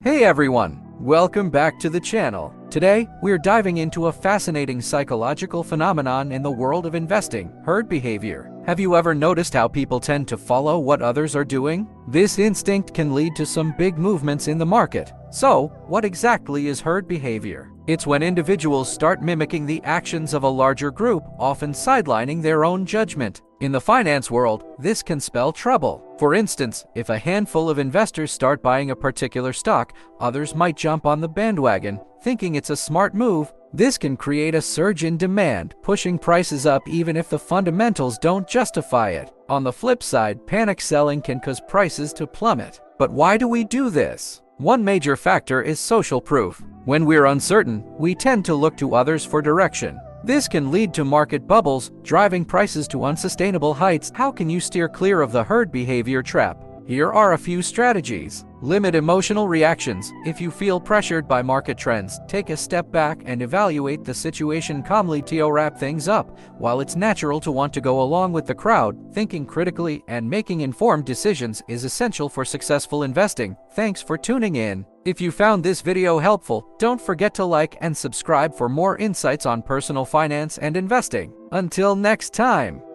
Hey everyone, welcome back to the channel. Today, we're diving into a fascinating psychological phenomenon in the world of investing, herd behavior. Have you ever noticed how people tend to follow what others are doing? This instinct can lead to some big movements in the market. So, what exactly is herd behavior? It's when individuals start mimicking the actions of a larger group, often sidelining their own judgment. In the finance world, this can spell trouble. For instance, if a handful of investors start buying a particular stock, others might jump on the bandwagon, thinking it's a smart move. This can create a surge in demand, pushing prices up even if the fundamentals don't justify it. On the flip side, panic selling can cause prices to plummet. But why do we do this? One major factor is social proof. When we're uncertain, we tend to look to others for direction. This can lead to market bubbles, driving prices to unsustainable heights. How can you steer clear of the herd behavior trap? Here are a few strategies. Limit emotional reactions. If you feel pressured by market trends, take a step back and evaluate the situation calmly to wrap things up. While it's natural to want to go along with the crowd, thinking critically and making informed decisions is essential for successful investing. Thanks for tuning in. If you found this video helpful, don't forget to like and subscribe for more insights on personal finance and investing. Until next time.